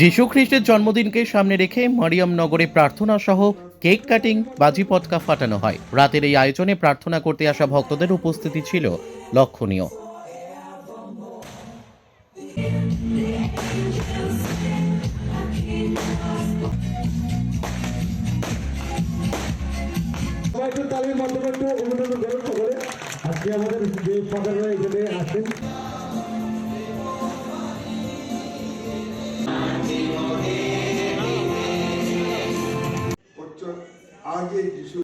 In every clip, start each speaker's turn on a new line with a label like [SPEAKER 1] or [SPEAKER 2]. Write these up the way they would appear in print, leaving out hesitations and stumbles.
[SPEAKER 1] যীশু খ্রিস্টের জন্মদিনকে সামনে রেখে মারিয়ামনগরে প্রার্থনা সহ কেক কাটিং, বাজি পটকা ফাটানো হয়। রাতের এই আয়োজনে প্রার্থনা করতে আসা ভক্তদের উপস্থিতি ছিল লক্ষণীয়।
[SPEAKER 2] সবাই একটু তালির মাধ্যমে একটু অভিনন্দন করুন সকলে। আজকে আমাদের যে সকালরা এখানে আসেন,
[SPEAKER 3] आगे যিশু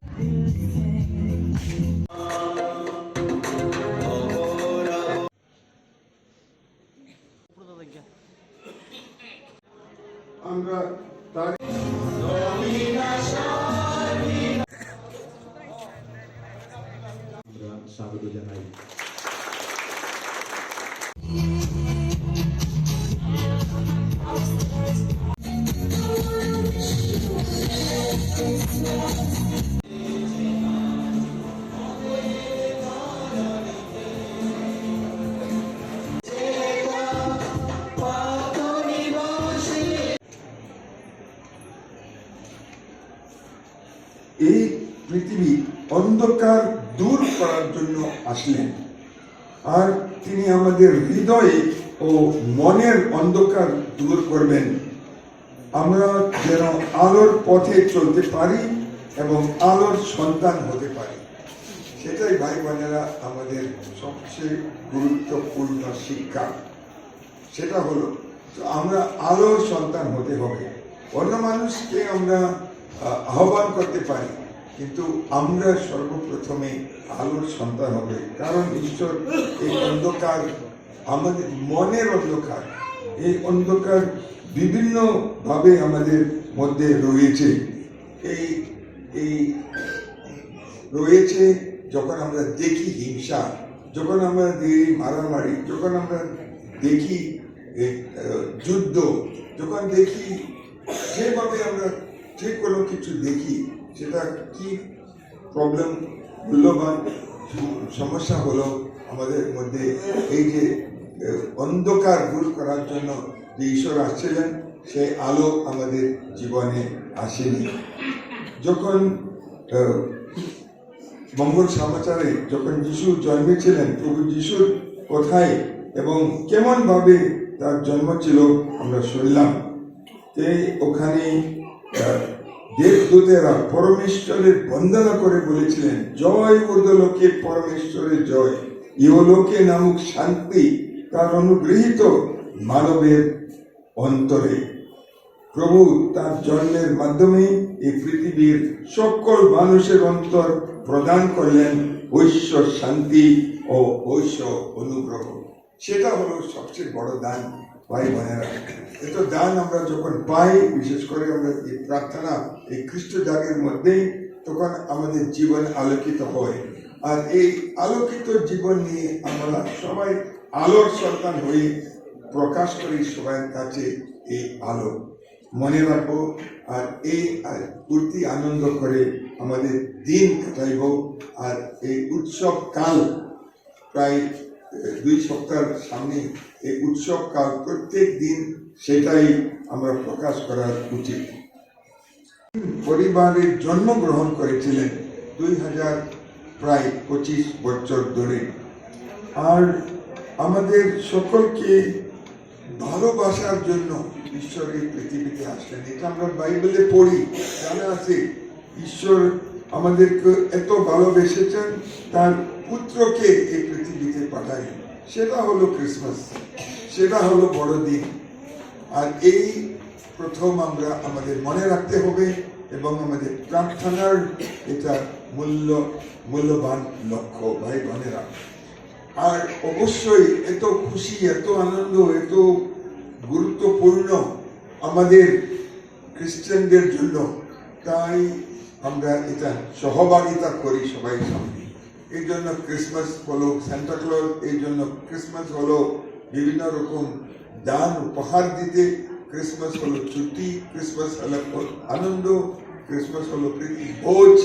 [SPEAKER 3] আমরা তার
[SPEAKER 2] স্বাগত জানাই।
[SPEAKER 3] এই পৃথিবী অন্ধকার দূর করার জন্য আসলেন, আর তিনি আমাদের হৃদয়ে ও মনের অন্ধকার দূর করবেন। আমরা যেন আলোর পথে চলতে পারি এবং আলোর সন্তান হতে পারি। সেটাই ভাই বোনেরা আমাদের সবচেয়ে গুরুত্বপূর্ণ শিক্ষা। সেটা হলো আমরা আলোর সন্তান হতে হবে। অন্য মানুষকে আমরা আহ্বান করতে পারি, কিন্তু আমরা সর্বপ্রথমে আলোর সন্তান হবে। কারণ ঈশ্বর এই অন্ধকার, আমাদের মনের অন্ধকার, এই অন্ধকার বিভিন্ন ভাবে আমাদের মধ্যে রয়েছে। এই রয়েছে যখন আমরা দেখি হিংসা, যখন আমরা দেখি মারামারি, যখন আমরা দেখি যুদ্ধ, যখন দেখি যেভাবে আমরা যে কোনো কিছু দেখি, সেটা কি প্রবলেম, মূল্যবান সমস্যা হলো আমাদের মধ্যে। এই যে অন্ধকার দূর করার জন্য যে ঈশ্বর আসছিলেন, সেই আলো আমাদের জীবনে আসেনি। যখন মঙ্গল সমাচারে যখন যিশু জন্মেছিলেন, প্রভু যিশুর কোথায় এবং কেমন ভাবে তার জন্ম ছিল আমরা শুনলাম। ওখানে দেবদূতেরা পরমেশ্বরের বন্দনা করে বলেছিলেন, জয় ঊর্ধ্বলোকে পরমেশ্বরের জয়, ইহলোকে নামক শান্তি তার অনুগৃহীত মানবের অন্তরে। প্রভু তার জন্মের মাধ্যমে এই পৃথিবীর সকল মানুষের অন্তর প্রদান করলেন ঐশ্ব শান্তি ও ঐশ্ব অনুগ্রহ। সেটা হলো সবচেয়ে বড় দান ভাই বোনেরা। এত দান আমরা যখন পাই, বিশেষ করে আমরা এই প্রার্থনা, এই খ্রিস্ট জাগের মধ্যেই, তখন আমাদের জীবন আলোকিত হয়। আর এই আলোকিত জীবন নিয়ে আমরা সবাই আলোর সন্তান হয়ে প্রকাশ করি সবার কাছে এই আলো। মনে রাখবো আর এই ফুর্তি আনন্দ করে আমাদের দিন কাটাইব। আর এই উৎসব কাল প্রায় 2 সপ্তাহের সামনে, এই উৎসব কাল প্রত্যেক দিন সেটাই আমরা প্রকাশ করার উচিত। পরিবারের জন্মগ্রহণ করেছিলেন 2025 বছর ধরে। আর আমাদের সকলকে ভালোবাসার জন্য ঈশ্বর এই পৃথিবীতে আসলেন। এটা আমরা বাইবেলে পড়ি, জানা আছে ঈশ্বর আমাদেরকে এত ভালোবেসেছেন, তার পুত্রকে এই পৃথিবীতে পাঠায়। সেটা হলো ক্রিসমাস, সেটা হলো বড়দিন। আর এই প্রথম আমরা আমাদের মনে রাখতে হবে এবং আমাদের প্রার্থনার এটা মূল্যবান লক্ষ্য ভাই বোনেরা। আর অবশ্যই এত খুশি, এত আনন্দ, এত গুরুত্বপূর্ণ আমাদের খ্রিস্টানদের জন্য, তাই আমরা এটা সহভাগিতা করি সবাই সামনে। এই জন্য ক্রিসমাস হলো সান্টা ক্লজ, এই জন্য ক্রিসমাস হলো বিভিন্ন রকম দান উপহার দিতে, ক্রিসমাস হলো ছুটি, ক্রিসমাস হলো আনন্দ, ক্রিসমাস হলো প্রীতি ভোজ।